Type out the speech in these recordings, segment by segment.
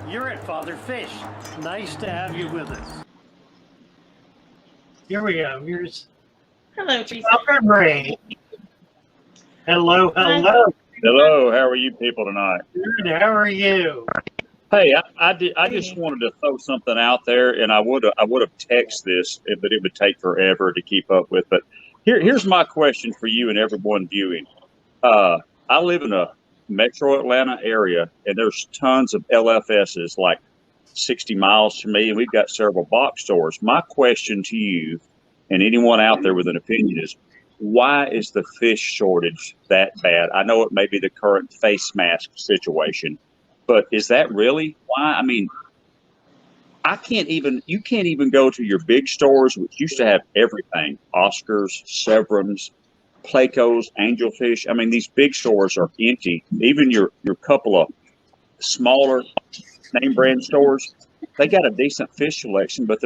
You're at Father Fish. Nice to have you with us. Here we go. Here's Hello, Teresa. Robert Ray. Hello, Hi. hello. Hello, how are you people tonight? Good. How are you? Hey, I just wanted to throw something out there, and I would have texted this, but it would take forever to keep up with. But here's my question for you and everyone viewing. I live in a metro Atlanta area, and there's tons of LFSs like 60 miles from me, and we've got several box stores. My question to you and anyone out there with an opinion is, why is the fish shortage that bad? I know it may be the current face mask situation, but is that really why? I mean, you can't even go to your big stores, which used to have everything, Oscars, Severums, Plecos, Angelfish. I mean, these big stores are empty. Even your couple of smaller name brand stores, they got a decent fish selection, but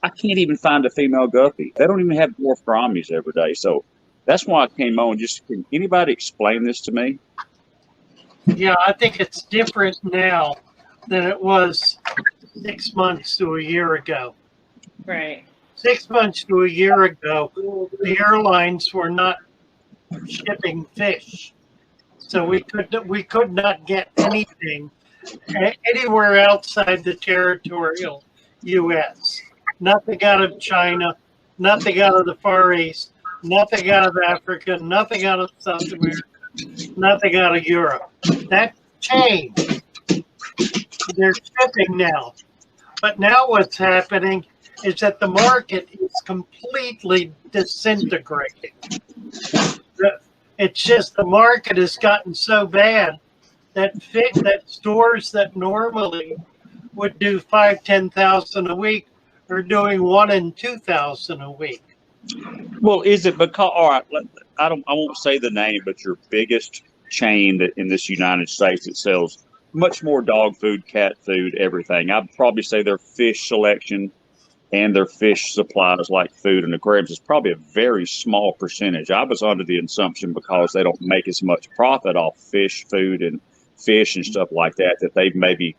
I can't even find a female guppy. They don't even have dwarf brahmies every day. So that's why I came on. Can anybody explain this to me? Yeah, I think it's different now than it was 6 months to a year ago. Right. 6 months to a year ago, the airlines were not shipping fish. So we could not get anything anywhere outside the territorial U.S. Nothing out of China, nothing out of the Far East, nothing out of Africa, nothing out of South America, nothing out of Europe. That changed. They're shipping now. But now what's happening is that the market is completely disintegrating. It's just the market has gotten so bad that stores that normally would do 5,000-10,000 a week are doing 1,000 and 2,000 a week. Well, is it because, all right, I won't say the name, but your biggest chain in this United States that sells much more dog food, cat food, everything. I'd probably say their fish selection and their fish supplies like food and aquariums is probably a very small percentage. I was under the assumption because they don't make as much profit off fish, food, and fish and stuff like that, that they've maybe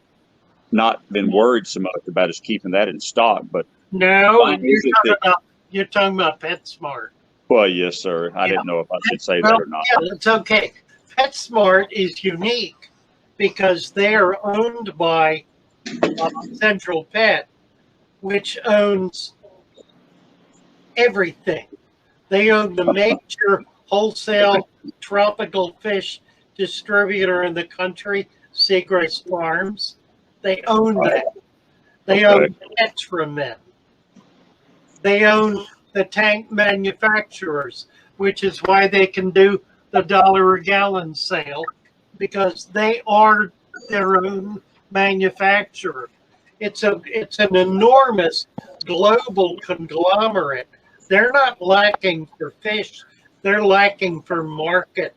not been worried so much about us keeping that in stock. But no, you're talking about PetSmart. Well, yes, sir. I didn't know if I should say that or not. Yeah, it's okay. PetSmart is unique because they are owned by Central Pet, which owns everything. They own the major wholesale tropical fish distributor in the country, Seagrass Farms. They own that. They own pets from them. They own the tank manufacturers, which is why they can do the $1 a gallon sale, because they are their own manufacturer. It's an enormous global conglomerate. They're not lacking for fish. They're lacking for market.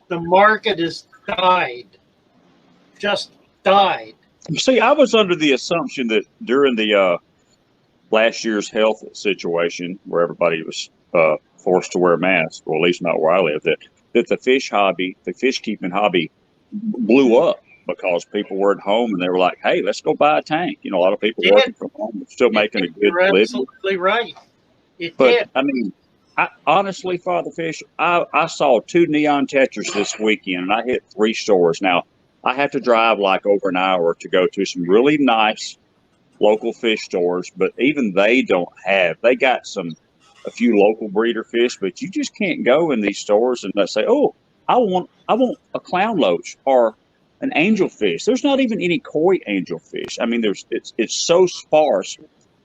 The market has died. Just died. See, I was under the assumption that during the last year's health situation where everybody was forced to wear masks, or at least not where I live, that the fish hobby, the fish keeping hobby blew up because people were at home and they were like, hey, let's go buy a tank. You know, a lot of people working from home, still making a good living. Absolutely right. But I mean, honestly, Father Fish, I saw 2 neon tetras this weekend, and I hit 3 stores. Now, I have to drive like over an hour to go to some really nice local fish stores, but even they don't have. They got a few local breeder fish, but you just can't go in these stores and say, oh, I want a clown loach or an angelfish. There's not even any koi angelfish. I mean, it's so sparse.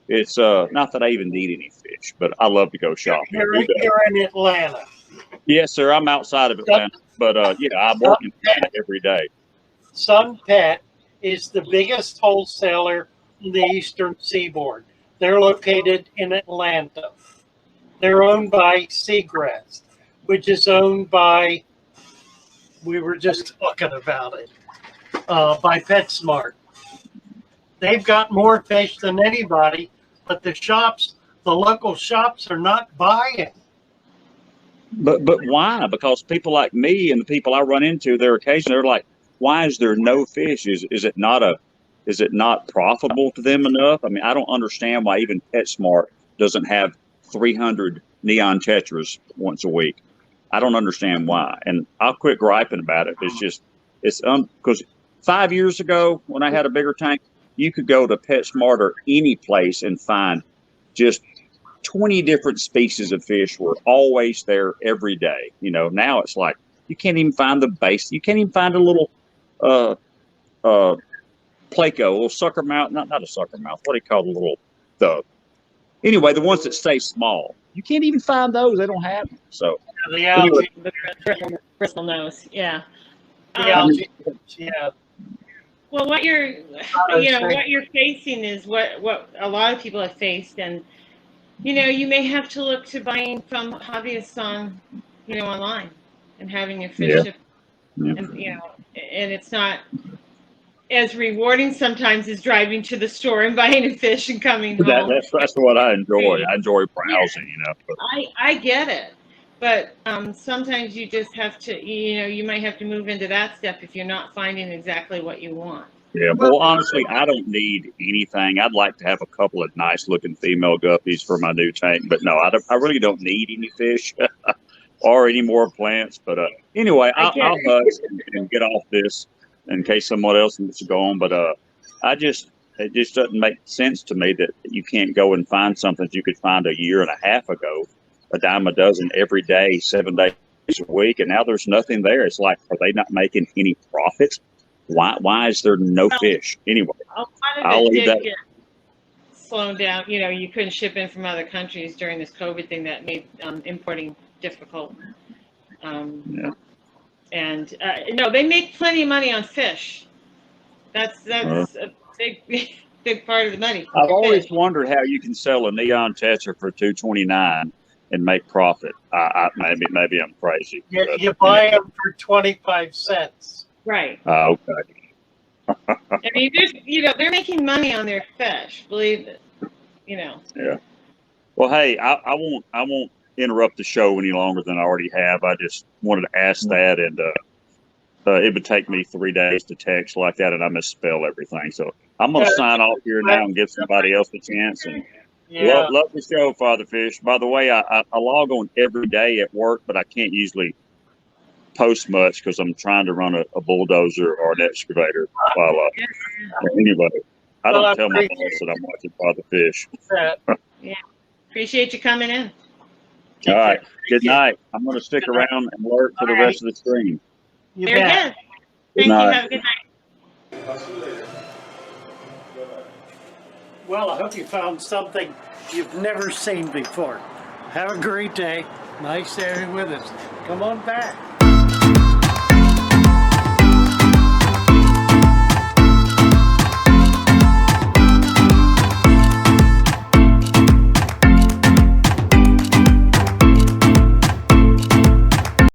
It's not that I even need any fish, but I love to go shopping. You're in Atlanta. Yes, sir. I'm outside of Atlanta, but yeah, I work in Atlanta every day. Sun Pet is the biggest wholesaler in the Eastern Seaboard. They're located in Atlanta. They're owned by Seagrass, which is owned by, we were just talking about it, by PetSmart. They've got more fish than anybody, but the local shops are not buying. But why? Because people like me and the people I run into, they're like, why is there no fish? Is it not profitable to them enough? I mean, I don't understand why even PetSmart doesn't have 300 neon tetras once a week. I don't understand why, and I'll quit griping about it. It's because 5 years ago when I had a bigger tank, you could go to PetSmart or any place and find just 20 different species of fish were always there every day. You know, now it's like you can't even find the base. You can't even find a little placo, a little sucker mouth, not a sucker mouth. What do you call anyway, the ones that stay small. You can't even find those. They don't have them. So The algae, The bristle nose, yeah. the algae, yeah. Well, what you're facing is what a lot of people have faced, and you may have to look to buying from hobbyists on, online, and having your fish shipped, and and it's not as rewarding sometimes as driving to the store and buying a fish and coming home. That's what I enjoy. I enjoy browsing, But I get it, but sometimes you just have to, you might have to move into that step if you're not finding exactly what you want. yeah, well, honestly, I don't need anything. I'd like to have a couple of nice-looking female guppies for my new tank, but no, I really don't need any fish or any more plants. But anyway, I'll hush and get off this in case someone else wants to go on. But it just doesn't make sense to me that you can't go and find something you could find a year and a half ago, a dime a dozen every day, 7 days a week, and now there's nothing there. It's like, are they not making any profit? Why is there no fish? Anyway, I'll leave that. Get slowed down. You couldn't ship in from other countries during this COVID thing that made importing difficult. And no, they make plenty of money on fish. That's a big part of the money. I've always wondered how you can sell a neon tetra for $2.29 and make profit. Maybe I'm crazy. You buy them for 25 cents. Right. Okay. I mean, they're making money on their fish. Believe it. Yeah. Well, hey, I won't interrupt the show any longer than I already have. I just wanted to ask that, and it would take me 3 days to text like that, and I misspell everything. So I'm going to sign off here now and give somebody else a chance. And love the show, Father Fish. By the way, I log on every day at work, but I can't usually post much because I'm trying to run a bulldozer or an excavator. Anyway, I don't tell my boss that I'm watching Father Fish. Yeah, appreciate you coming in. All right. Good night. I'm going to stick around and lurk for the rest of the stream. Very good. Thank you. Have a good night. I'll see you later. Well, I hope you found something you've never seen before. Have a great day. Nice having you with us. Come on back.